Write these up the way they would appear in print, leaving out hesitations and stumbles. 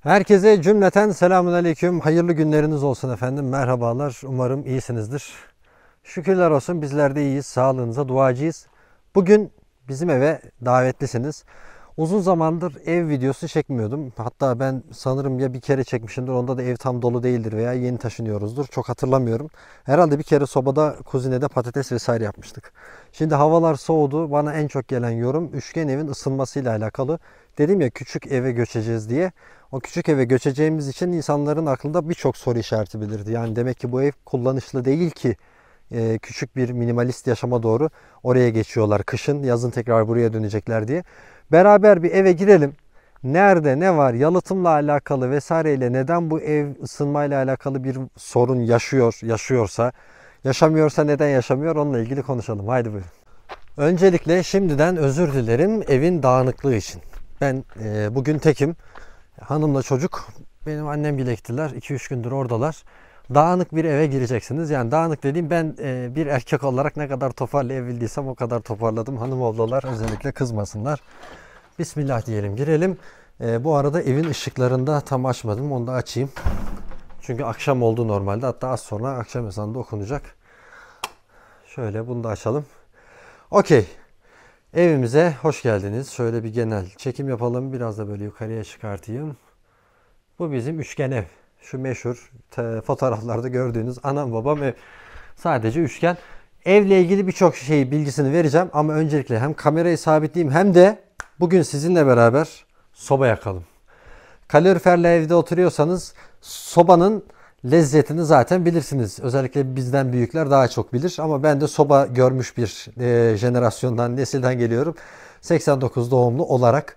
Herkese cümleten selamünaleyküm. Hayırlı günleriniz olsun efendim. Merhabalar. Umarım iyisinizdir. Şükürler olsun bizler de iyiyiz. Sağlığınıza duacıyız. Bugün bizim eve davetlisiniz. Uzun zamandır ev videosu çekmiyordum. Hatta ben sanırım ya bir kere çekmişimdir. Onda da ev tam dolu değildir veya yeni taşınıyoruzdur. Çok hatırlamıyorum. Herhalde bir kere sobada, kuzinede patates vesaire yapmıştık. Şimdi havalar soğudu. Bana en çok gelen yorum üçgen evin ısınmasıyla alakalı. Dedim ya küçük eve göçeceğiz diye. O küçük eve göçeceğimiz için insanların aklında birçok soru işareti belirdi. Yani demek ki bu ev kullanışlı değil ki küçük bir minimalist yaşama doğru oraya geçiyorlar. Kışın, yazın tekrar buraya dönecekler diye. Beraber bir eve girelim. Nerede ne var, yalıtımla alakalı vesaireyle neden bu ev ısınmayla alakalı bir sorun yaşıyorsa, yaşamıyorsa neden yaşamıyor onunla ilgili konuşalım. Haydi buyurun. Öncelikle şimdiden özür dilerim evin dağınıklığı için. Ben bugün tekim. Hanımla çocuk benim annem bile gittiler. 2-3 gündür oradalar. Dağınık bir eve gireceksiniz. Yani dağınık dediğim ben bir erkek olarak ne kadar toparlayabildiysem o kadar toparladım. Hanım oldular özellikle kızmasınlar. Bismillah diyelim girelim. Bu arada evin ışıklarını da tam açmadım. Onu da açayım. Çünkü akşam oldu normalde. Hatta az sonra akşam ezanı da okunacak. Şöyle bunu da açalım. Okey. Evimize hoş geldiniz. Şöyle bir genel çekim yapalım. Biraz da böyle yukarıya çıkartayım. Bu bizim üçgen ev. Şu meşhur fotoğraflarda gördüğünüz anam babam ev. Sadece üçgen. Evle ilgili birçok şeyi bilgisini vereceğim. Ama öncelikle hem kamerayı sabitleyeyim hem de bugün sizinle beraber soba yakalım. Kaloriferle evde oturuyorsanız sobanın lezzetini zaten bilirsiniz. Özellikle bizden büyükler daha çok bilir. Ama ben de soba görmüş bir jenerasyondan, nesilden geliyorum. 89 doğumlu olarak.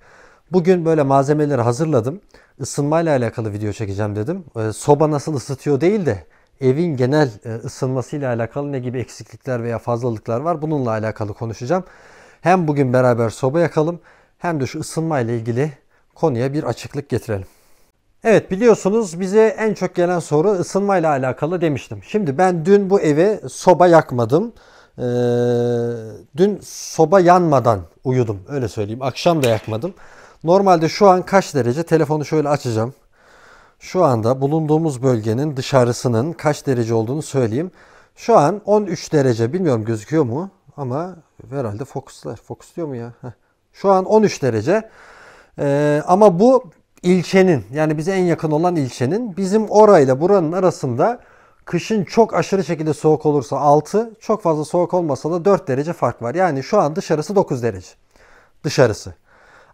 Bugün böyle malzemeleri hazırladım. Isınmayla alakalı video çekeceğim dedim. Soba nasıl ısıtıyor değil de evin genel ısınmasıyla alakalı ne gibi eksiklikler veya fazlalıklar var. Bununla alakalı konuşacağım. Hem bugün beraber soba yakalım hem de şu ısınmayla ilgili konuya bir açıklık getirelim. Evet biliyorsunuz bize en çok gelen soru ısınmayla alakalı demiştim. Şimdi ben dün bu eve soba yakmadım. Dün soba yanmadan uyudum öyle söyleyeyim. Akşam da yakmadım. Normalde şu an kaç derece? Telefonu şöyle açacağım. Şu anda bulunduğumuz bölgenin dışarısının kaç derece olduğunu söyleyeyim. Şu an 13 derece. Bilmiyorum gözüküyor mu? Ama herhalde fokuslar. Fokusluyor mu ya? Heh. Şu an 13 derece. Ama bu ilçenin yani bize en yakın olan ilçenin bizim orayla buranın arasında kışın çok aşırı şekilde soğuk olursa 6, çok fazla soğuk olmasa da 4 derece fark var. Yani şu an dışarısı 9 derece. Dışarısı.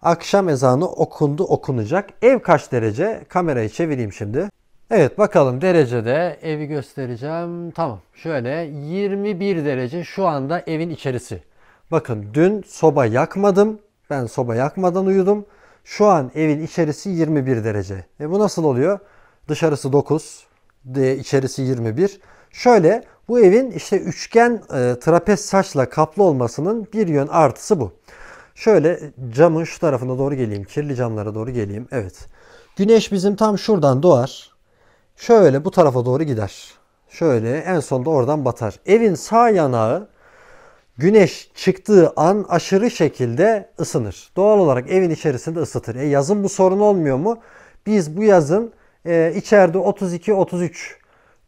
Akşam ezanı okundu okunacak. Ev kaç derece? Kamerayı çevireyim şimdi. Evet bakalım derecede evi göstereceğim. Tamam şöyle 21 derece şu anda evin içerisi. Bakın dün soba yakmadım. Ben soba yakmadan uyudum. Şu an evin içerisi 21 derece. Bu nasıl oluyor? Dışarısı 9, içerisi 21. Şöyle bu evin işte üçgen trapez saçla kaplı olmasının bir yön artısı bu. Şöyle camın şu tarafına doğru geleyim. Kirli camlara doğru geleyim. Evet. Güneş bizim tam şuradan doğar. Şöyle bu tarafa doğru gider. Şöyle en sonunda oradan batar. Evin sağ yanağı güneş çıktığı an aşırı şekilde ısınır. Doğal olarak evin içerisinde ısıtır. Yazın bu sorun olmuyor mu? Biz bu yazın içeride 32-33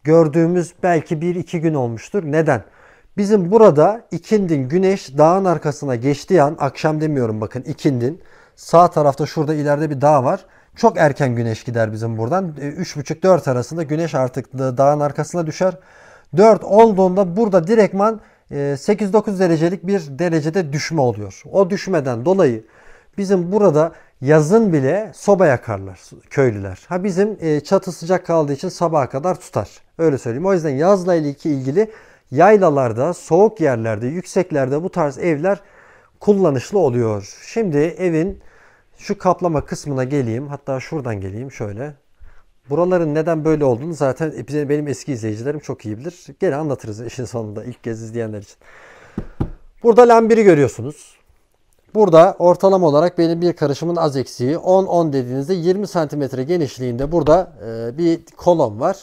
gördüğümüz belki 1-2 gün olmuştur. Neden? Bizim burada ikindin güneş dağın arkasına geçtiği an, akşam demiyorum bakın ikindin. Sağ tarafta şurada ileride bir dağ var. Çok erken güneş gider bizim buradan. 3.30-4 arasında güneş artık dağın arkasına düşer. 4 olduğunda burada direktman 8-9 derecelik bir derecede düşme oluyor. O düşmeden dolayı bizim burada yazın bile soba yakarlar köylüler. Ha bizim çatı sıcak kaldığı için sabaha kadar tutar. Öyle söyleyeyim. O yüzden yazla ilgili yaylalarda, soğuk yerlerde, yükseklerde bu tarz evler kullanışlı oluyor. Şimdi evin şu kaplama kısmına geleyim. Hatta şuradan geleyim şöyle. Buraların neden böyle olduğunu zaten benim eski izleyicilerim çok iyi bilir. Gene anlatırız işin sonunda ilk kez izleyenler için. Burada lambiri görüyorsunuz. Burada ortalama olarak benim bir karışımın az eksiği 10-10 dediğinizde 20 santimetre genişliğinde burada bir kolon var.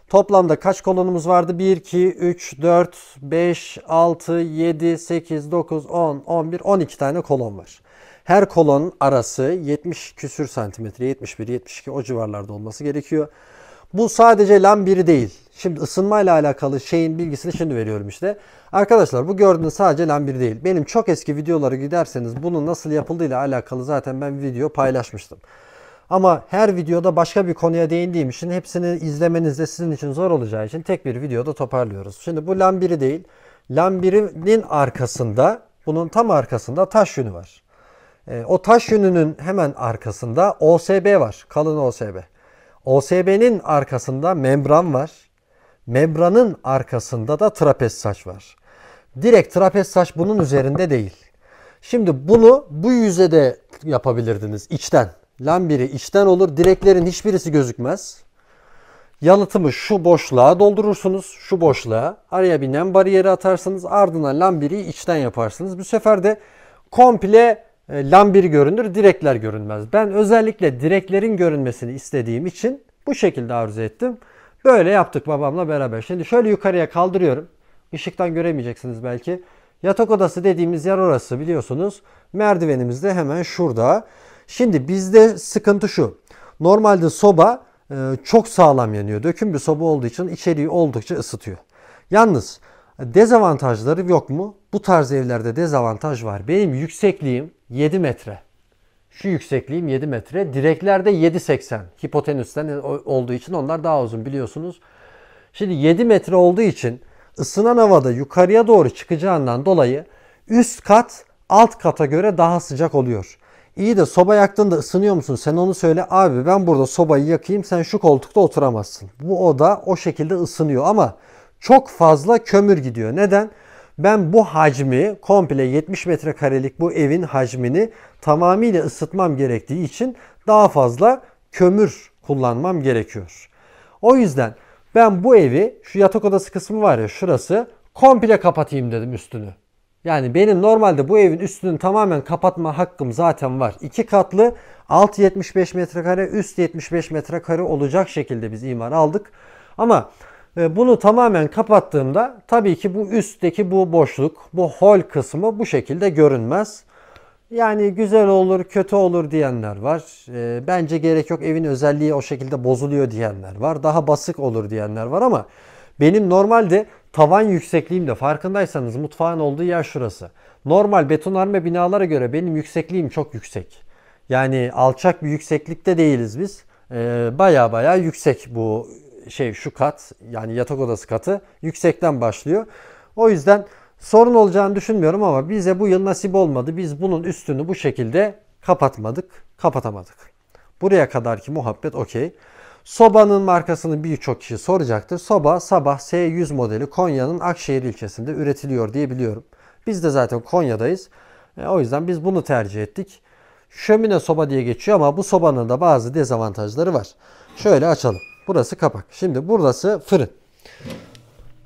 Toplamda kaç kolonumuz vardı? 1, 2, 3, 4, 5, 6, 7, 8, 9, 10, 11, 12 tane kolon var. Her kolonun arası 70 küsür santimetre, 71-72 o civarlarda olması gerekiyor. Bu sadece LAN 1'i değil. Şimdi ısınmayla alakalı şeyin bilgisini şimdi veriyorum işte. Arkadaşlar bu gördüğünüz sadece LAN 1 değil. Benim çok eski videoları giderseniz bunun nasıl yapıldığıyla alakalı zaten ben video paylaşmıştım. Ama her videoda başka bir konuya değindiğim için hepsini izlemeniz de sizin için zor olacağı için tek bir videoda toparlıyoruz. Şimdi bu LAN 1'i değil. LAN 1'in arkasında, bunun tam arkasında taş yünü var. O taş yününün hemen arkasında OSB var. Kalın OSB. OSB'nin arkasında membran var. Membranın arkasında da trapez saç var. Direkt trapez saç bunun üzerinde değil. Şimdi bunu bu yüzeyde yapabilirdiniz içten. LAN 1'i içten olur. Direklerin hiçbirisi gözükmez. Yalıtımı şu boşluğa doldurursunuz. Şu boşluğa. Araya bir nem bariyeri atarsınız. Ardından LAN 1'i içten yaparsınız. Bu sefer de komple LAN 1 görünür. Direkler görünmez. Ben özellikle direklerin görünmesini istediğim için bu şekilde arzu ettim. Böyle yaptık babamla beraber. Şimdi şöyle yukarıya kaldırıyorum. Işıktan göremeyeceksiniz belki. Yatak odası dediğimiz yer orası biliyorsunuz. Merdivenimiz de hemen şurada. Şimdi bizde sıkıntı şu. Normalde soba çok sağlam yanıyor. Döküm bir soba olduğu için içeriği oldukça ısıtıyor. Yalnız dezavantajları yok mu? Bu tarz evlerde dezavantaj var. Benim yüksekliğim 7 metre. Şu yüksekliğim 7 metre. Direklerde 7,80. Hipotenüsten olduğu için onlar daha uzun biliyorsunuz. Şimdi 7 metre olduğu için ısınan havada yukarıya doğru çıkacağından dolayı üst kat alt kata göre daha sıcak oluyor. İyi de soba yaktığında ısınıyor musun? Sen onu söyle. Abi ben burada sobayı yakayım, sen şu koltukta oturamazsın. Bu oda o şekilde ısınıyor ama çok fazla kömür gidiyor. Neden? Ben bu hacmi komple 70 metrekarelik bu evin hacmini tamamıyla ısıtmam gerektiği için daha fazla kömür kullanmam gerekiyor. O yüzden ben bu evi, şu yatak odası kısmı var ya şurası, komple kapatayım dedim üstünü. Yani benim normalde bu evin üstünü tamamen kapatma hakkım zaten var. 2 katlı, alt 75 metrekare, üst 75 metrekare olacak şekilde biz imar aldık. Ama bunu tamamen kapattığımda tabii ki bu üstteki bu boşluk, bu hol kısmı bu şekilde görünmez. Yani güzel olur, kötü olur diyenler var. Bence gerek yok, evin özelliği o şekilde bozuluyor diyenler var. Daha basık olur diyenler var ama benim normalde tavan yüksekliğim de farkındaysanız mutfağın olduğu yer şurası. Normal betonarme binalara göre benim yüksekliğim çok yüksek. Yani alçak bir yükseklikte değiliz biz. Baya yüksek bu şu kat, yani yatak odası katı yüksekten başlıyor. O yüzden sorun olacağını düşünmüyorum ama bize bu yıl nasip olmadı. Biz bunun üstünü bu şekilde kapatamadık. Buraya kadarki muhabbet okey. Sobanın markasını birçok kişi soracaktır. Soba Sabah S100 modeli Konya'nın Akşehir ilçesinde üretiliyor diye biliyorum. Biz de zaten Konya'dayız. O yüzden biz bunu tercih ettik. Şömine soba diye geçiyor ama bu sobanın da bazı dezavantajları var. Şöyle açalım. Burası kapak. Şimdi burası fırın.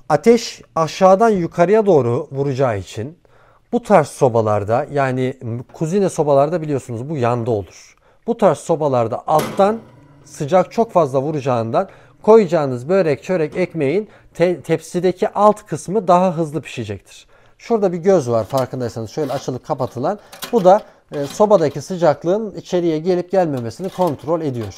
Ateş aşağıdan yukarıya doğru vuracağı için bu tarz sobalarda, yani kuzine sobalarda biliyorsunuz bu yanda olur. Bu tarz sobalarda alttan sıcak çok fazla vuracağından koyacağınız börek, çörek, ekmeğin tepsideki alt kısmı daha hızlı pişecektir. Şurada bir göz var farkındaysanız, şöyle açılıp kapatılan. Bu da sobadaki sıcaklığın içeriye gelip gelmemesini kontrol ediyor.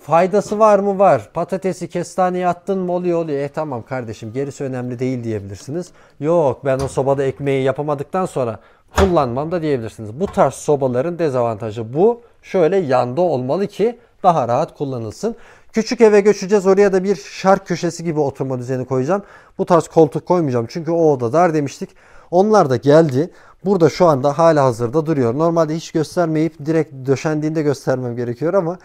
Faydası var mı? Var. Patatesi kestaneye attın mı? Oluyor. Tamam kardeşim, gerisi önemli değil diyebilirsiniz. Yok, ben o sobada ekmeği yapamadıktan sonra kullanmam da diyebilirsiniz. Bu tarz sobaların dezavantajı bu. Şöyle yanda olmalı ki daha rahat kullanılsın. Küçük eve göçeceğiz. Oraya da bir şark köşesi gibi oturma düzeni koyacağım. Bu tarz koltuk koymayacağım. Çünkü o oda dar demiştik. Onlar da geldi. Burada şu anda hala hazırda duruyor. Normalde hiç göstermeyip direkt döşendiğinde göstermem gerekiyor ama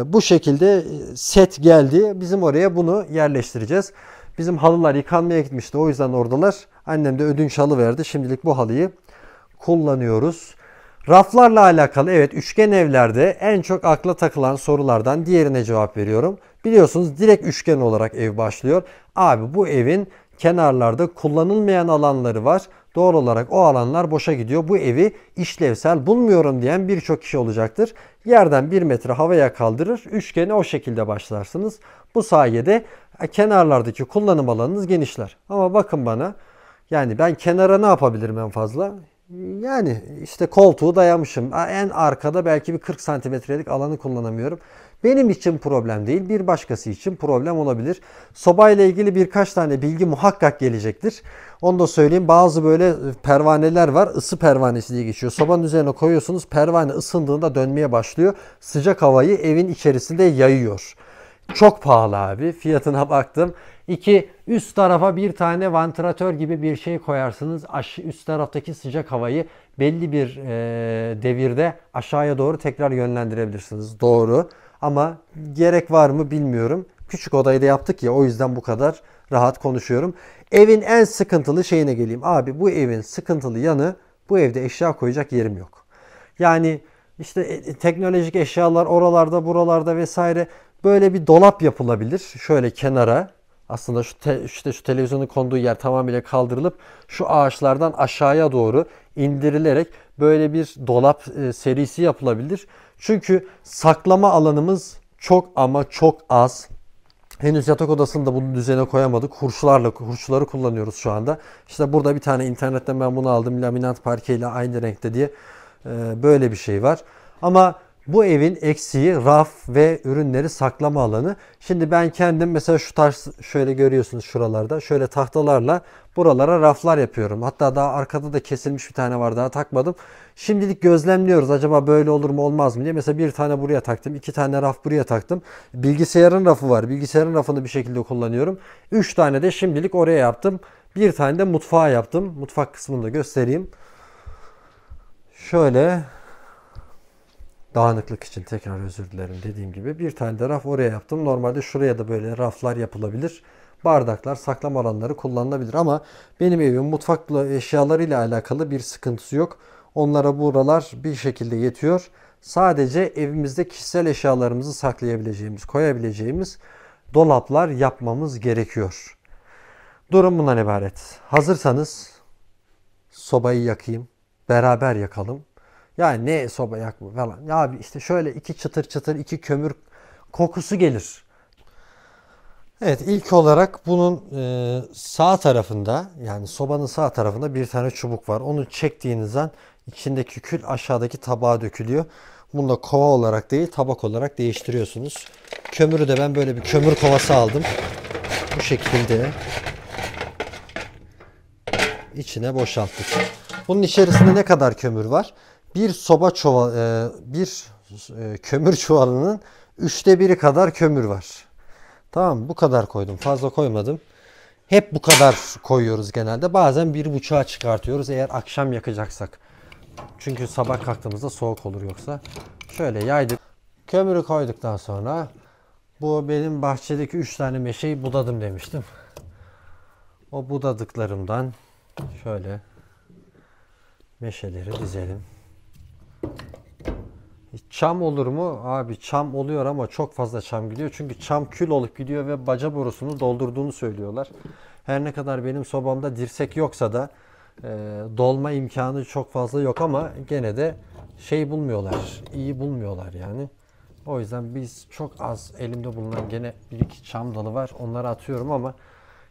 bu şekilde set geldi. Bizim oraya bunu yerleştireceğiz. Bizim halılar yıkanmaya gitmişti. O yüzden oradalar. Annem de ödünç halı verdi. Şimdilik bu halıyı kullanıyoruz. Raflarla alakalı, evet, üçgen evlerde en çok akla takılan sorulardan diğerine cevap veriyorum. Biliyorsunuz direkt üçgen olarak ev başlıyor. Abi bu evin kenarlarda kullanılmayan alanları var. Doğal olarak o alanlar boşa gidiyor. Bu evi işlevsel bulmuyorum diyen birçok kişi olacaktır. Yerden 1 metre havaya kaldırır. Üçgeni o şekilde başlarsınız. Bu sayede kenarlardaki kullanım alanınız genişler. Ama bakın bana, yani ben kenara ne yapabilirim en fazla? Yani işte koltuğu dayamışım. En arkada belki bir 40 santimetrelik alanı kullanamıyorum. Benim için problem değil, bir başkası için problem olabilir. Sobayla ilgili birkaç tane bilgi muhakkak gelecektir. Onu da söyleyeyim. Bazı böyle pervaneler var. Isı pervanesi diye geçiyor. Sobanın üzerine koyuyorsunuz. Pervane ısındığında dönmeye başlıyor. Sıcak havayı evin içerisinde yayıyor. Çok pahalı abi. Fiyatına baktım. İki, üst tarafa bir tane vantilatör gibi bir şey koyarsınız. Üst taraftaki sıcak havayı belli bir devirde aşağıya doğru tekrar yönlendirebilirsiniz. Doğru. Ama gerek var mı bilmiyorum. Küçük odayı da yaptık ya, o yüzden bu kadar rahat konuşuyorum. Evin en sıkıntılı şeyine geleyim. Abi bu evin sıkıntılı yanı, bu evde eşya koyacak yerim yok. Yani işte teknolojik eşyalar oralarda buralarda vesaire, böyle bir dolap yapılabilir. Şöyle kenara, aslında işte şu televizyonun konduğu yer tamamıyla kaldırılıp şu ağaçlardan aşağıya doğru indirilerek böyle bir dolap serisi yapılabilir. Çünkü saklama alanımız çok ama çok az. Henüz yatak odasını da bunun düzene koyamadık. Hurçları kullanıyoruz şu anda. İşte burada bir tane internetten ben bunu aldım. Laminat parke ile aynı renkte diye. Böyle bir şey var. Ama bu evin eksiği raf ve ürünleri saklama alanı. Şimdi ben kendim mesela şu tarz, şöyle görüyorsunuz şuralarda, şöyle tahtalarla buralara raflar yapıyorum. Hatta daha arkada da kesilmiş bir tane var, daha takmadım. Şimdilik gözlemliyoruz, acaba böyle olur mu olmaz mı diye. Mesela bir tane buraya taktım, iki tane raf buraya taktım. Bilgisayarın rafı var. Bilgisayarın rafını bir şekilde kullanıyorum. Üç tane de şimdilik oraya yaptım. Bir tane de mutfağa yaptım. Mutfak kısmını da göstereyim. Şöyle, dağınıklık için tekrar özür dilerim, dediğim gibi bir tane de raf oraya yaptım. Normalde şuraya da böyle raflar yapılabilir. Bardaklar, saklama alanları kullanılabilir ama benim evim mutfak eşyalarıyla alakalı bir sıkıntısı yok. Onlara buralar bir şekilde yetiyor. Sadece evimizde kişisel eşyalarımızı saklayabileceğimiz, koyabileceğimiz dolaplar yapmamız gerekiyor. Durum bundan ibaret. Hazırsanız sobayı yakayım, beraber yakalım. Yani ne soba yakma falan. Ya abi işte şöyle iki çıtır çıtır, iki kömür kokusu gelir. Evet, ilk olarak bunun sağ tarafında, yani sobanın sağ tarafında bir tane çubuk var. Onu çektiğiniz an içindeki kül aşağıdaki tabağa dökülüyor. Bunu da kova olarak değil, tabak olarak değiştiriyorsunuz. Kömürü de ben böyle bir kömür kovası aldım. Bu şekilde içine boşalttık. Bunun içerisinde ne kadar kömür var? Bir soba kömür çuvalının 1/3 kadar kömür var. Tamam, bu kadar koydum. Fazla koymadım. Hep bu kadar koyuyoruz genelde. Bazen 1,5'a çıkartıyoruz eğer akşam yakacaksak. Çünkü sabah kalktığımızda soğuk olur yoksa. Şöyle yaydık. Kömürü koyduktan sonra bu benim bahçedeki 3 tane meşeyi budadım demiştim. O budadıklarımdan şöyle meşeleri dizelim. Çam olur mu? Abi çam oluyor ama çok fazla çam gidiyor. Çünkü çam kül olup gidiyor ve baca borusunu doldurduğunu söylüyorlar. Her ne kadar benim sobamda dirsek yoksa da dolma imkanı çok fazla yok ama gene de şey bulmuyorlar. İyi bulmuyorlar yani. O yüzden biz çok az, elimde bulunan gene bir iki çam dalı var. Onları atıyorum ama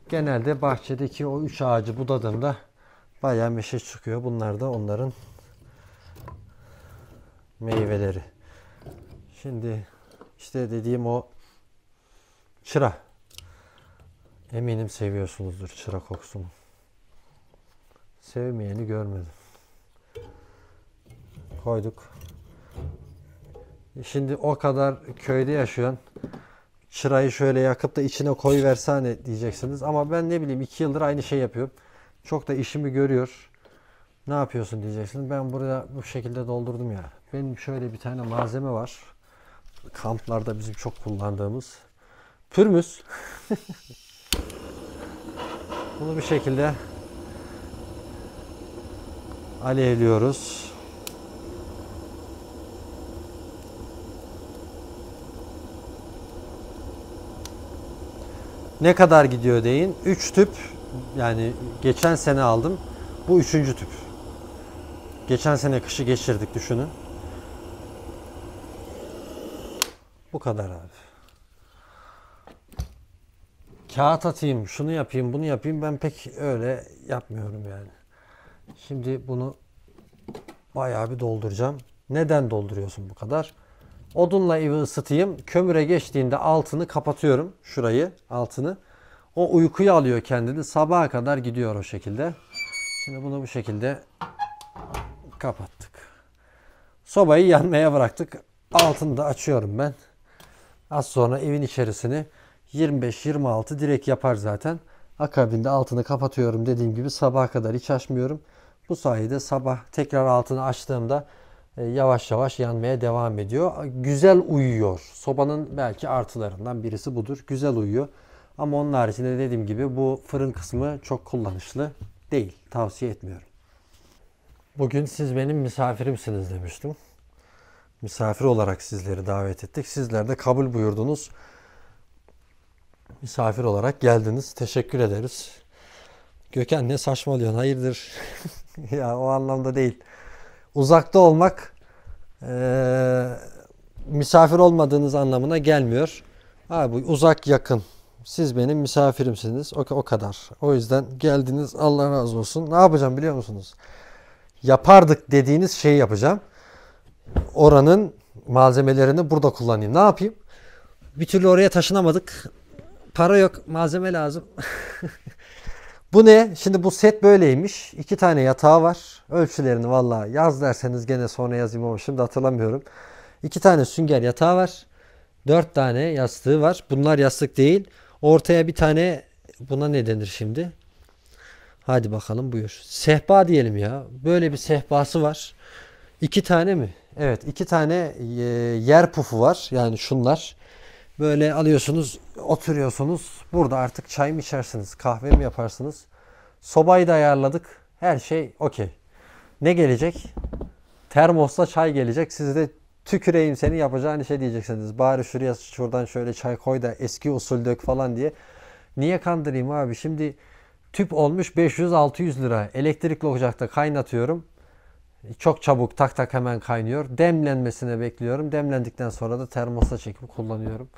genelde bahçedeki o 3 ağacı budadığımda bayağı meşe çıkıyor. Bunlar da onların meyveleri. Şimdi işte dediğim o çıra. Eminim seviyorsunuzdur çıra kokusunu. Sevmeyeni görmedim. Koyduk. Şimdi o kadar köyde yaşayan, çırayı şöyle yakıp da içine koyuversene diyeceksiniz. Ama ben ne bileyim 2 yıldır aynı şey yapıyorum. Çok da işimi görüyor. Ne yapıyorsun diyeceksiniz. Ben burada bu şekilde doldurdum ya. Benim şöyle bir tane malzeme var. Kamplarda bizim çok kullandığımız pürmüz. Bunu bir şekilde alevliyoruz. Ne kadar gidiyor deyin. 3 tüp, yani geçen sene aldım. Bu 3. tüp. Geçen sene kışı geçirdik, düşünün. Bu kadar abi. Kağıt atayım, şunu yapayım, bunu yapayım, ben pek öyle yapmıyorum yani. Şimdi bunu Bayağı bir dolduracağım. Neden dolduruyorsun bu kadar? Odunla evi ısıtayım. Kömüre geçtiğinde altını kapatıyorum. Şurayı, altını. O uykuya alıyor kendini. Sabaha kadar gidiyor o şekilde. Şimdi bunu bu şekilde kapattık. Sobayı yanmaya bıraktık. Altını da açıyorum ben. Az sonra evin içerisini 25-26 direkt yapar zaten. Akabinde altını kapatıyorum. Dediğim gibi sabaha kadar hiç açmıyorum. Bu sayede sabah tekrar altını açtığımda yavaş yavaş yanmaya devam ediyor. Güzel uyuyor. Sobanın belki artılarından birisi budur. Güzel uyuyor. Ama onun haricinde dediğim gibi bu fırın kısmı çok kullanışlı değil. Tavsiye etmiyorum. Bugün siz benim misafirimsiniz demiştim. Misafir olarak sizleri davet ettik. Sizler de kabul buyurdunuz. Misafir olarak geldiniz. Teşekkür ederiz. Gökhan ne saçmalıyorsun? Hayırdır? Ya o anlamda değil. Uzakta olmak misafir olmadığınız anlamına gelmiyor. Abi uzak yakın. Siz benim misafirimsiniz. O kadar. O yüzden geldiniz. Allah razı olsun. Ne yapacağım biliyor musunuz? Yapardık dediğiniz şeyi yapacağım. Oranın malzemelerini burada kullanayım. Ne yapayım? Bir türlü oraya taşınamadık. Para yok. Malzeme lazım. Bu ne? Şimdi bu set böyleymiş. 2 tane yatağı var. Ölçülerini vallahi yaz derseniz gene sonra yazayım ama şimdi hatırlamıyorum. 2 tane sünger yatağı var. 4 tane yastığı var. Bunlar yastık değil. Ortaya bir tane, buna ne denir şimdi? Hadi bakalım buyur. Sehpa diyelim ya. Böyle bir sehpası var. 2 tane mi? Evet, 2 tane yer pufu var. Yani şunlar. Böyle alıyorsunuz, oturuyorsunuz. Burada artık çay mı içersiniz, kahve mi yaparsınız? Sobayı da ayarladık. Her şey okey. Ne gelecek? Termosla çay gelecek. Siz de tüküreyim seni yapacağın şey diyeceksiniz. Bari şuraya şuradan şöyle çay koy da eski usul dök falan diye. Niye kandırayım abi? Şimdi tüp olmuş 500-600 lira. Elektrikli ocakta kaynatıyorum. Çok çabuk tak tak hemen kaynıyor. Demlenmesine bekliyorum. Demlendikten sonra da termosa çekip kullanıyorum.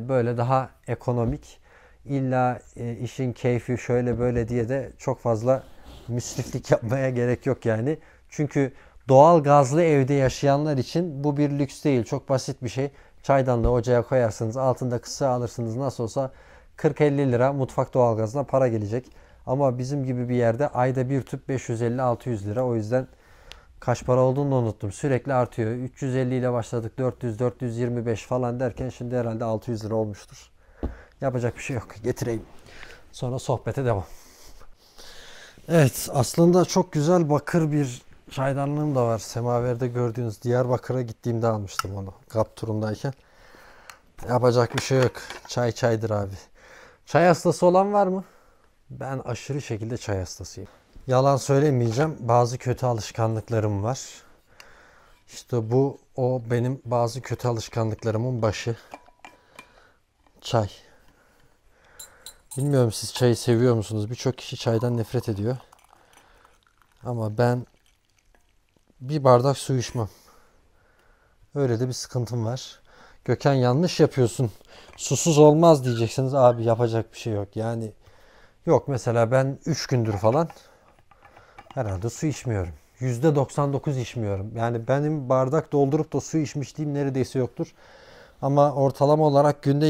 Böyle daha ekonomik. İlla işin keyfi şöyle böyle diye de çok fazla müsriflik yapmaya gerek yok yani. Çünkü doğal gazlı evde yaşayanlar için bu bir lüks değil. Çok basit bir şey. Çaydanlığı ocağa koyarsınız. Altında kısa alırsınız. Nasıl olsa 40-50 lira mutfak doğalgazına para gelecek. Ama bizim gibi bir yerde ayda bir tüp 550-600 lira. O yüzden kaç para olduğunu da unuttum. Sürekli artıyor. 350 ile başladık. 400, 425 falan derken şimdi herhalde 600 lira olmuştur. Yapacak bir şey yok. Getireyim. Sonra sohbete devam. Evet, aslında çok güzel bakır bir çaydanlığım da var. Semaverde gördüğünüz, Diyarbakır'a gittiğimde almıştım onu. GAP turundayken. Yapacak bir şey yok. Çay çaydır abi. Çay hastası olan var mı? Ben aşırı şekilde çay hastasıyım. Yalan söylemeyeceğim. Bazı kötü alışkanlıklarım var. İşte bu o benim bazı kötü alışkanlıklarımın başı. Çay. Bilmiyorum siz çayı seviyor musunuz? Birçok kişi çaydan nefret ediyor. Ama ben bir bardak su içmem. Öyle de bir sıkıntım var. Gökhan yanlış yapıyorsun. Susuz olmaz diyeceksiniz. Abi yapacak bir şey yok. Yani yok mesela ben 3 gündür falan herhalde su içmiyorum. %99 içmiyorum. Yani benim bardak doldurup da su içmişliğim neredeyse yoktur. Ama ortalama olarak günde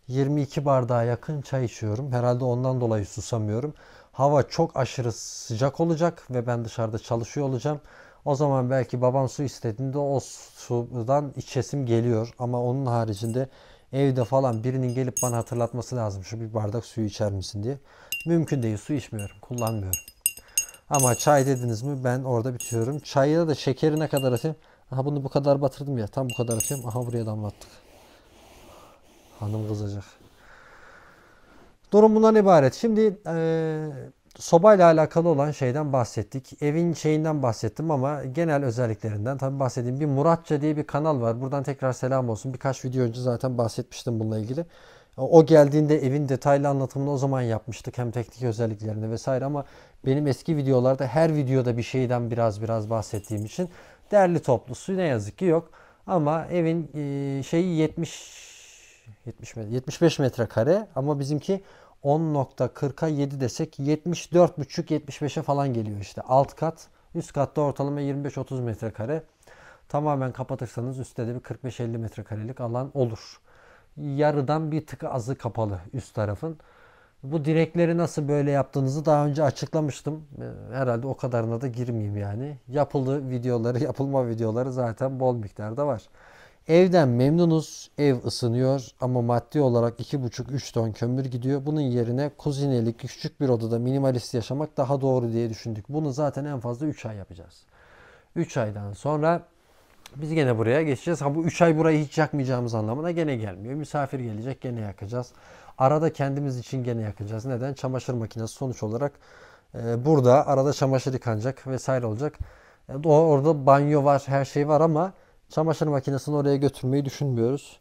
22 bardağa yakın çay içiyorum. Herhalde ondan dolayı susamıyorum. Hava çok aşırı sıcak olacak ve ben dışarıda çalışıyor olacağım. O zaman belki babam su istediğinde o sudan içesim geliyor. Ama onun haricinde evde falan birinin gelip bana hatırlatması lazım. Şu bir bardak suyu içer misin diye. Mümkün değil, su içmiyorum. Kullanmıyorum. Ama çay dediniz mi ben orada bitiyorum. Çaya da şekerine kadar atayım. Aha bunu bu kadar batırdım ya. Tam bu kadar atıyorum. Aha buraya damlattık. Hanım kızacak. Durum bundan ibaret. Şimdi sobayla alakalı olan şeyden bahsettik. Evin şeyinden bahsettim ama genel özelliklerinden tabii bahsedeyim. Bir Muratça diye bir kanal var. Buradan tekrar selam olsun. Birkaç video önce zaten bahsetmiştim bununla ilgili. O geldiğinde evin detaylı anlatımını o zaman yapmıştık. Hem teknik özelliklerini vesaire ama benim eski videolarda her videoda bir şeyden biraz bahsettiğim için derli toplusu ne yazık ki yok. Ama evin şeyi 75 metrekare ama bizimki 10.40'a 7 desek 74,5-75'e falan geliyor işte. Alt kat Üst katta ortalama 25-30 metrekare. Tamamen kapatırsanız üstte de bir 45-50 metrekarelik alan olur. Yarıdan bir tık azı kapalı üst tarafın. Bu direkleri nasıl böyle yaptığınızı daha önce açıklamıştım. Herhalde o kadarına da girmeyeyim yani. Yapılma videoları zaten bol miktarda var. Evden memnunuz. Ev ısınıyor ama maddi olarak 2,5-3 ton kömür gidiyor. Bunun yerine kuzinelik küçük bir odada minimalist yaşamak daha doğru diye düşündük. Bunu zaten en fazla 3 ay yapacağız. 3 aydan sonra biz gene buraya geçeceğiz. Ha, bu 3 ay burayı hiç yakmayacağımız anlamına gene gelmiyor. Misafir gelecek, gene yakacağız. Arada kendimiz için gene yakacağız. Neden? Çamaşır makinesi sonuç olarak burada arada çamaşır yıkanacak vesaire olacak. Orada banyo var, her şey var ama çamaşır makinesini oraya götürmeyi düşünmüyoruz.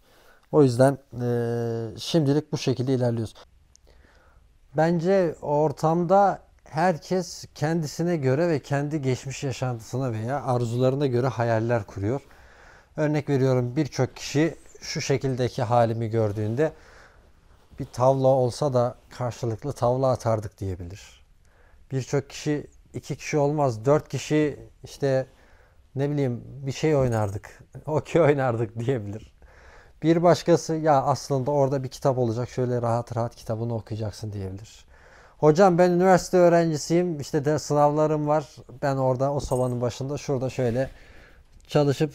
O yüzden şimdilik bu şekilde ilerliyoruz. Bence ortamda herkes kendisine göre ve kendi geçmiş yaşantısına veya arzularına göre hayaller kuruyor. Örnek veriyorum, birçok kişi şu şekildeki halimi gördüğünde bir tavla olsa da karşılıklı tavla atardık diyebilir. Birçok kişi 2 kişi olmaz 4 kişi işte ne bileyim bir şey oynardık, okey oynardık diyebilir. Bir başkası ya aslında orada bir kitap olacak, şöyle rahat rahat kitabını okuyacaksın diyebilir. Hocam ben üniversite öğrencisiyim, işte de sınavlarım var, ben orada o sobanın başında şurada şöyle çalışıp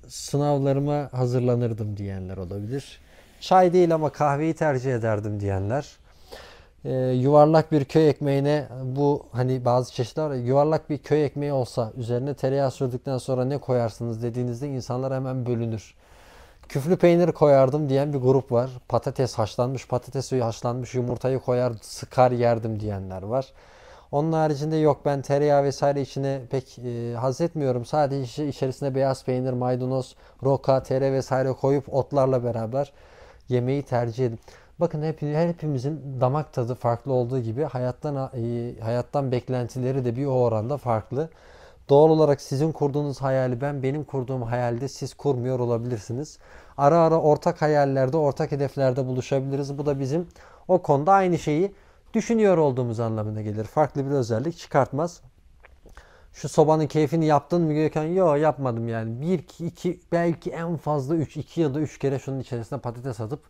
sınavlarıma hazırlanırdım diyenler olabilir. Çay değil ama kahveyi tercih ederdim diyenler. Yuvarlak bir köy ekmeğine, bu hani bazı çeşitler var ya, yuvarlak bir köy ekmeği olsa üzerine tereyağı sürdükten sonra ne koyarsınız dediğinizde insanlar hemen bölünür. Küflü peynir koyardım diyen bir grup var. Patates, haşlanmış patatesi, haşlanmış yumurtayı koyar sıkar yerdim diyenler var. Onun haricinde yok ben tereyağı vesaire içine pek haz etmiyorum. Sadece içerisine beyaz peynir, maydanoz, roka, tere vesaire koyup otlarla beraber yemeği tercih edin. Bakın hepimizin damak tadı farklı olduğu gibi hayattan beklentileri de bir o oranda farklı. Doğal olarak sizin kurduğunuz hayali benim kurduğum hayalde siz kurmuyor olabilirsiniz. Ara ara ortak hayallerde, ortak hedeflerde buluşabiliriz. Bu da bizim o konuda aynı şeyi düşünüyor olduğumuz anlamına gelir. Farklı bir özellik çıkartmaz. Şu sobanın keyfini yaptın mı Gökhan? Yok yapmadım yani. Bir, iki, belki en fazla 3, 2 yılda 3 kere şunun içerisine patates atıp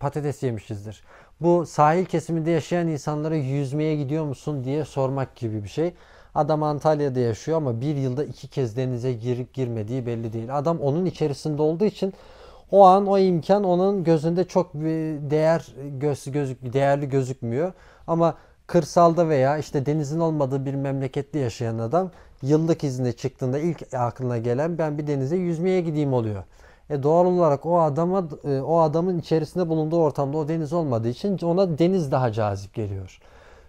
patates yemişizdir. Bu sahil kesiminde yaşayan insanlara yüzmeye gidiyor musun diye sormak gibi bir şey. Adam Antalya'da yaşıyor ama bir yılda 2 kez denize girip girmediği belli değil. Adam onun içerisinde olduğu için o an o imkan onun gözünde çok bir değerli gözükmüyor. Ama kırsalda veya işte denizin olmadığı bir memlekette yaşayan adam yıllık izne çıktığında ilk aklına gelen ben bir denize yüzmeye gideyim oluyor. Doğal olarak o adamın içerisinde bulunduğu ortamda o deniz olmadığı için ona deniz daha cazip geliyor.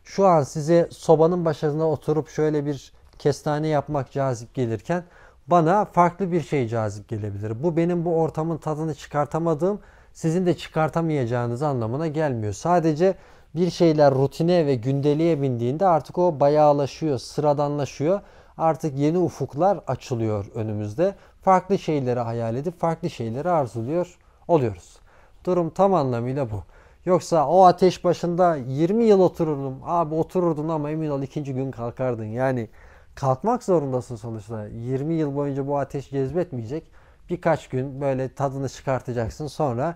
Şu an size sobanın başına oturup şöyle bir kestane yapmak cazip gelirken bana farklı bir şey cazip gelebilir. Bu benim bu ortamın tadını çıkartamadığım, sizin de çıkartamayacağınız anlamına gelmiyor. Sadece bir şeyler rutine ve gündeliğe bindiğinde artık o bayağılaşıyor, sıradanlaşıyor. Artık yeni ufuklar açılıyor önümüzde. Farklı şeyleri hayal edip farklı şeyleri arzuluyor oluyoruz. Durum tam anlamıyla bu. Yoksa o ateş başında 20 yıl otururdum. Abi otururdun ama emin ol ikinci gün kalkardın. Yani kalkmak zorundasın sonuçta. 20 yıl boyunca bu ateş cezbetmeyecek. Birkaç gün böyle tadını çıkartacaksın. Sonra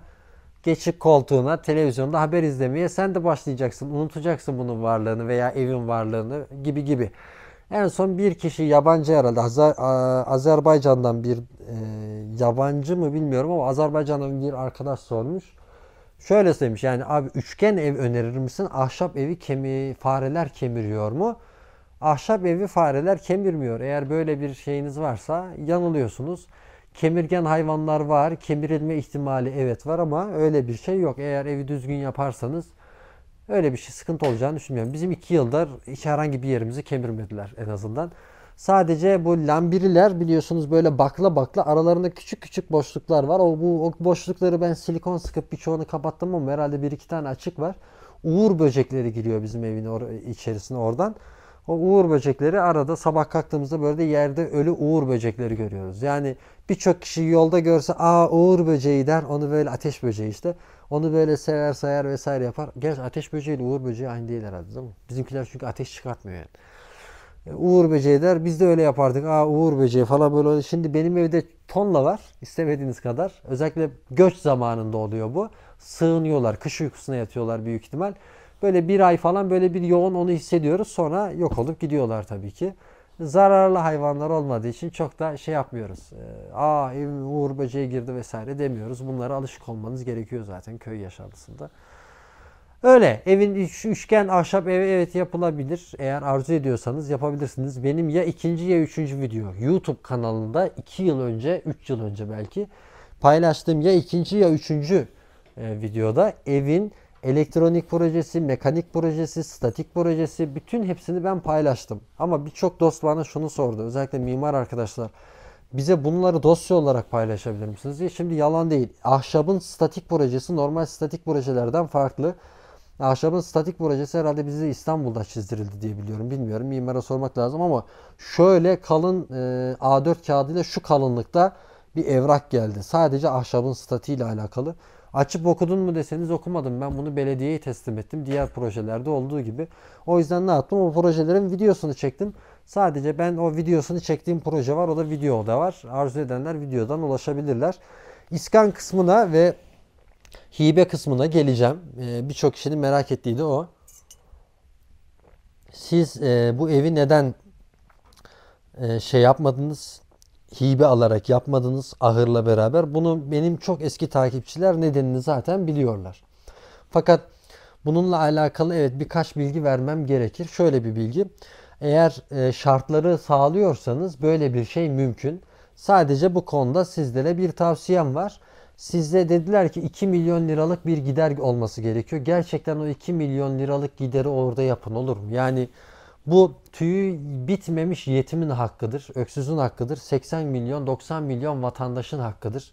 geçip koltuğuna televizyonda haber izlemeye sen de başlayacaksın. Unutacaksın bunun varlığını veya evin varlığını gibi gibi. En son bir kişi yabancı herhalde Azerbaycan'dan bir yabancı mı bilmiyorum ama Azerbaycan'dan bir arkadaş sormuş. Şöyle söylemiş yani abi üçgen ev önerir misin? Ahşap evi fareler kemiriyor mu? Ahşap evi fareler kemirmiyor. Eğer böyle bir şeyiniz varsa yanılıyorsunuz. Kemirgen hayvanlar var. Kemirilme ihtimali evet var ama öyle bir şey yok. Eğer evi düzgün yaparsanız öyle bir şey sıkıntı olacağını düşünmüyorum. Bizim 2 yıldır hiç herhangi bir yerimizi kemirmediler en azından. Sadece bu lambiriler biliyorsunuz böyle bakla bakla aralarında küçük küçük boşluklar var. O boşlukları ben silikon sıkıp birçoğunu kapattım ama herhalde bir iki tane açık var. Uğur böcekleri giriyor bizim evin içerisine oradan. O uğur böcekleri arada sabah kalktığımızda böyle de yerde ölü uğur böcekleri görüyoruz. Yani birçok kişi yolda görse aa uğur böceği der. Onu böyle ateş böceği işte. Onu böyle sever sayar vesaire yapar. Gerçi ateş böceği ile uğur böceği aynı değil herhalde değil mi? Bizimkiler çünkü ateş çıkartmıyor yani. Uğur böceği der. Biz de öyle yapardık. Aa, Uğur böceği falan böyle. Şimdi benim evde tonla var. İstemediğiniz kadar. Özellikle göç zamanında oluyor bu. Sığınıyorlar. Kış uykusuna yatıyorlar büyük ihtimal. Böyle bir ay falan böyle bir yoğun onu hissediyoruz. Sonra yok olup gidiyorlar tabii ki. Zararlı hayvanlar olmadığı için çok da şey yapmıyoruz. Aa, evime Uğur böceği girdi vesaire demiyoruz. Bunlara alışık olmanız gerekiyor zaten köy yaşantısında. Öyle evin üçgen ahşap evi evet yapılabilir. Eğer arzu ediyorsanız yapabilirsiniz. Benim ya ikinci ya üçüncü video YouTube kanalında 2 yıl önce 3 yıl önce belki paylaştığım ya ikinci ya üçüncü videoda evin elektronik projesi, mekanik projesi, statik projesi bütün hepsini ben paylaştım. Ama birçok dost bana şunu sordu. Özellikle mimar arkadaşlar. Bize bunları dosya olarak paylaşabilir misiniz diye. Şimdi yalan değil. Ahşabın statik projesi normal statik projelerden farklı. Ahşabın statik projesi herhalde bize İstanbul'da çizdirildi diye biliyorum. Bilmiyorum. Mimara sormak lazım ama şöyle kalın A4 kağıdıyla şu kalınlıkta bir evrak geldi. Sadece ahşabın statiği ile alakalı. Açıp okudun mu deseniz okumadım. Ben bunu belediyeye teslim ettim. Diğer projelerde olduğu gibi. O yüzden ne yaptım? O projelerin videosunu çektim. Sadece ben o videosunu çektiğim proje var. O da videoda var. Arzu edenler videodan ulaşabilirler. İskan kısmına ve hibe kısmına geleceğim. Birçok kişinin merak ettiği de o. Siz bu evi neden şey yapmadınız? Hibe alarak yapmadınız ahırla beraber. Bunu benim çok eski takipçiler nedenini zaten biliyorlar. Fakat bununla alakalı evet birkaç bilgi vermem gerekir. Şöyle bir bilgi. Eğer şartları sağlıyorsanız böyle bir şey mümkün. Sadece bu konuda sizlere bir tavsiyem var. Size dediler ki 2 milyon liralık bir gider olması gerekiyor. Gerçekten o 2 milyon liralık gideri orada yapın, olur mu? Yani bu tüyü bitmemiş yetimin hakkıdır. Öksüzün hakkıdır. 80 milyon 90 milyon vatandaşın hakkıdır.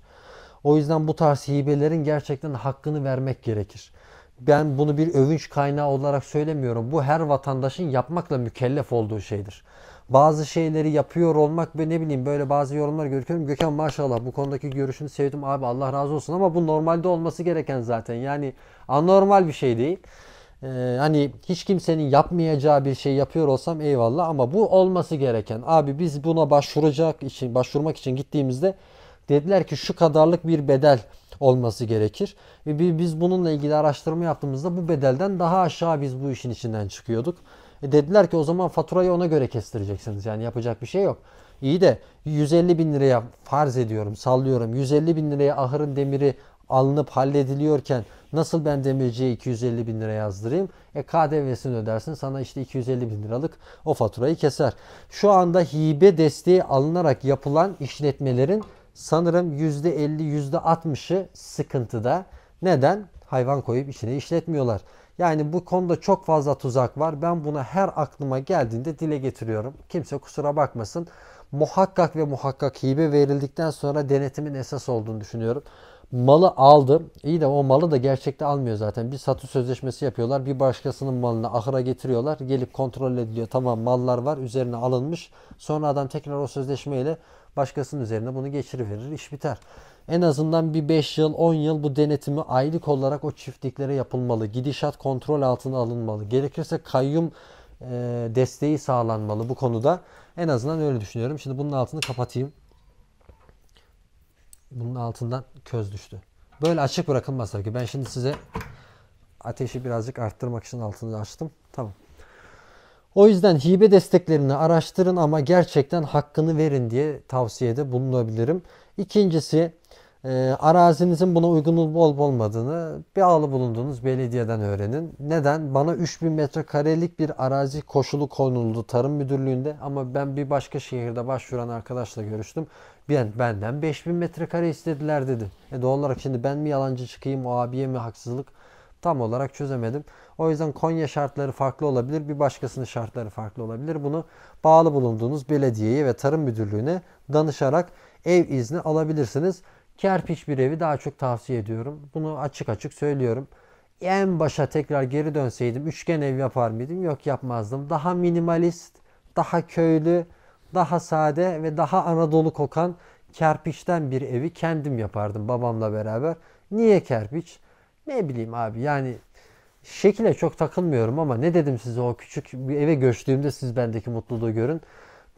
O yüzden bu tarz hibelerin gerçekten hakkını vermek gerekir. Ben bunu bir övünç kaynağı olarak söylemiyorum. Bu her vatandaşın yapmakla mükellef olduğu şeydir. Bazı şeyleri yapıyor olmak ve ne bileyim böyle bazı yorumlar görüyorum. Gökhan maşallah bu konudaki görüşünü sevdim abi, Allah razı olsun, ama bu normalde olması gereken zaten. Yani anormal bir şey değil. Hani hiç kimsenin yapmayacağı bir şey yapıyor olsam eyvallah, ama bu olması gereken. Abi biz buna başvurmak için gittiğimizde dediler ki şu kadarlık bir bedel olması gerekir. Ve biz bununla ilgili araştırma yaptığımızda bu bedelden daha aşağı biz bu işin içinden çıkıyorduk. Dediler ki o zaman faturayı ona göre kestireceksiniz. Yani yapacak bir şey yok. İyi de 150 bin liraya farz ediyorum, sallıyorum. 150 bin liraya ahırın demiri alınıp hallediliyorken nasıl ben demirciye 250 bin lira yazdırayım? KDV'sini ödersin, sana işte 250 bin liralık o faturayı keser. Şu anda hibe desteği alınarak yapılan işletmelerin sanırım %50 %60'ı sıkıntıda. Neden? Hayvan koyup içine işletmiyorlar. Yani bu konuda çok fazla tuzak var. Ben buna her aklıma geldiğinde dile getiriyorum. Kimse kusura bakmasın. Muhakkak ve muhakkak hibe verildikten sonra denetimin esas olduğunu düşünüyorum. Malı aldı. İyi de o malı da gerçekte almıyor zaten. Bir satış sözleşmesi yapıyorlar. Bir başkasının malını ahıra getiriyorlar. Gelip kontrol ediliyor. Tamam, mallar var. Üzerine alınmış. Sonra adam tekrar o sözleşmeyle başkasının üzerine bunu geçiriverir. İş biter. En azından bir 5 yıl 10 yıl bu denetimi aylık olarak o çiftliklere yapılmalı. Gidişat kontrol altına alınmalı. Gerekirse kayyum desteği sağlanmalı bu konuda. En azından öyle düşünüyorum. Şimdi bunun altını kapatayım. Bunun altından köz düştü. Böyle açık bırakılmaz tabii ki. Ben şimdi size ateşi birazcık arttırmak için altını açtım. Tamam. O yüzden hibe desteklerini araştırın ama gerçekten hakkını verin diye tavsiyede bulunabilirim. İkincisi, arazinizin buna uygun olup olmadığını bağlı bulunduğunuz belediyeden öğrenin. Neden? Bana 3000 metrekarelik bir arazi koşulu konuldu Tarım Müdürlüğü'nde, ama ben bir başka şehirde başvuran arkadaşla görüştüm. Benden 5000 metrekare istediler dedi. Doğal olarak şimdi ben mi yalancı çıkayım, o abiye mi haksızlık? Tam olarak çözemedim. O yüzden Konya şartları farklı olabilir, bir başkasının şartları farklı olabilir. Bunu bağlı bulunduğunuz belediyeye ve Tarım Müdürlüğü'ne danışarak ev izni alabilirsiniz. Kerpiç bir evi daha çok tavsiye ediyorum. Bunu açık açık söylüyorum. En başa tekrar geri dönseydim üçgen ev yapar mıydım? Yok, yapmazdım. Daha minimalist, daha köylü, daha sade ve daha Anadolu kokan kerpiçten bir evi kendim yapardım babamla beraber. Niye kerpiç? Ne bileyim abi, yani Şekile çok takılmıyorum ama ne dedim size, o küçük bir eve göçtüğümde siz bendeki mutluluğu görün.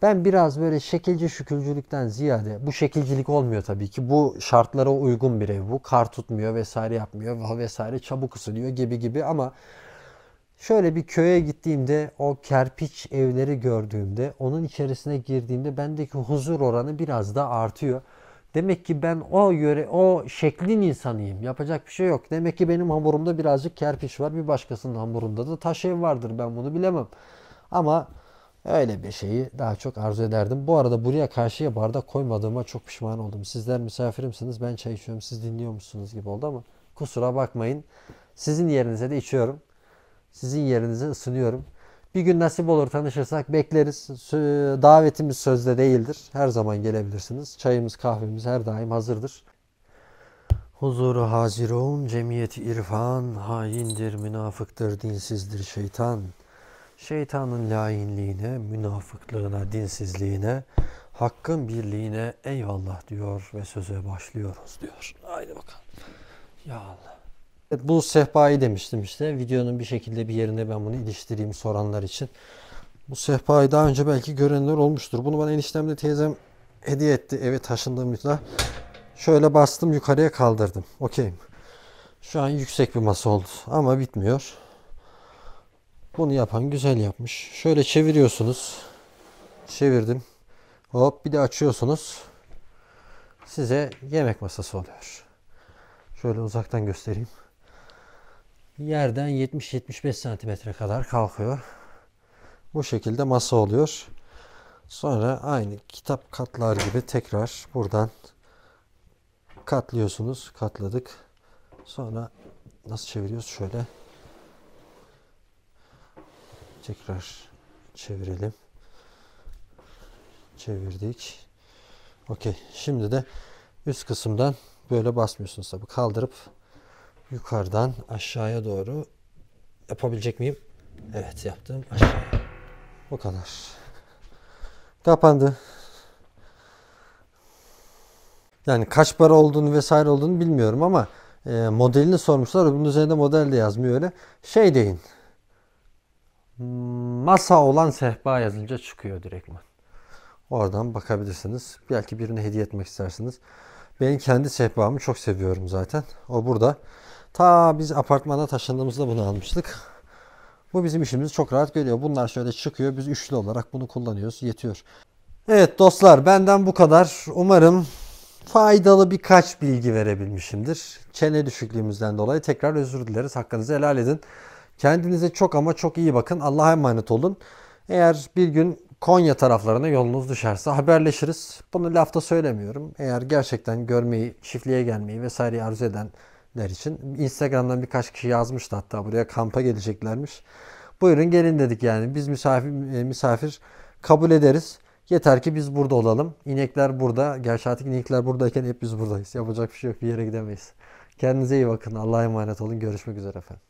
Ben biraz böyle şekilci şükülcülükten ziyade, bu şekilcilik olmuyor tabii ki. Bu şartlara uygun bir ev bu. Kar tutmuyor vesaire yapmıyor vesaire, çabuk ısınıyor gibi gibi ama şöyle bir köye gittiğimde, o kerpiç evleri gördüğümde, onun içerisine girdiğimde bendeki huzur oranı biraz da artıyor. Demek ki ben o şeklin insanıyım. Yapacak bir şey yok. Demek ki benim hamurumda birazcık kerpiç var. Bir başkasının hamurunda da taş ev vardır. Ben bunu bilemem. Ama öyle bir şeyi daha çok arzu ederdim. Bu arada buraya karşıya bardak koymadığıma çok pişman oldum. Sizler misafirimsiniz. Ben çay içiyorum. Siz dinliyormuşsunuz gibi oldu ama kusura bakmayın. Sizin yerinize de içiyorum. Sizin yerinize ısınıyorum. Bir gün nasip olur tanışırsak bekleriz. Davetimiz sözde değildir. Her zaman gelebilirsiniz. Çayımız, kahvemiz her daim hazırdır. Huzuru hazirun, cemiyeti irfan, haindir, münafıktır, dinsizdir şeytan. Şeytanın lainliğine, münafıklığına, dinsizliğine, hakkın birliğine eyvallah diyor ve söze başlıyoruz diyor. Haydi bakalım. Ya Allah. Evet, bu sehpayı demiştim işte. Videonun bir şekilde bir yerine ben bunu iliştireyim soranlar için. Bu sehpayı daha önce belki görenler olmuştur. Bunu bana eniştemle teyzem hediye etti eve taşındığımızda. Şöyle bastım, yukarıya kaldırdım. Okey. Şu an yüksek bir masa oldu ama bitmiyor. Bunu yapan güzel yapmış. Şöyle çeviriyorsunuz. Çevirdim. Hop, bir de açıyorsunuz. Size yemek masası oluyor. Şöyle uzaktan göstereyim. Yerden 70-75 santimetre kadar kalkıyor. Bu şekilde masa oluyor. Sonra aynı kitap katlar gibi tekrar buradan katlıyorsunuz. Katladık. Sonra nasıl çeviriyoruz? Şöyle. Tekrar çevirelim. Çevirdik. Okey. Şimdi de üst kısımdan böyle basmıyorsunuz tabii. Kaldırıp yukarıdan aşağıya doğru yapabilecek miyim? Evet, yaptım. Aşağıya. Bu kadar. Kapandı. Yani kaç para olduğunu vesaire olduğunu bilmiyorum ama modelini sormuşlar. Bunun üzerinde model de yazmıyor öyle. Şey deyin. Masa olan sehpa yazınca çıkıyor direktman. Oradan bakabilirsiniz. Belki birine hediye etmek istersiniz. Ben kendi sehpamı çok seviyorum zaten. O burada. Ta biz apartmana taşındığımızda bunu almıştık. Bu bizim işimizi çok rahat görüyor. Bunlar şöyle çıkıyor. Biz üçlü olarak bunu kullanıyoruz. Yetiyor. Evet dostlar, benden bu kadar. Umarım faydalı birkaç bilgi verebilmişimdir. Çene düşüklüğümüzden dolayı tekrar özür dileriz. Hakkınızı helal edin. Kendinize çok ama çok iyi bakın. Allah'a emanet olun. Eğer bir gün Konya taraflarına yolunuz düşerse haberleşiriz. Bunu lafta söylemiyorum. Eğer gerçekten görmeyi, çiftliğe gelmeyi vesaire arzu edenler için Instagram'dan birkaç kişi yazmıştı, hatta buraya kampa geleceklermiş. Buyurun gelin dedik yani. Biz misafir kabul ederiz. Yeter ki biz burada olalım. İnekler burada. Gerçi artık inekler buradayken hep biz buradayız. Yapacak bir şey yok. Bir yere gidemeyiz. Kendinize iyi bakın. Allah'a emanet olun. Görüşmek üzere efendim.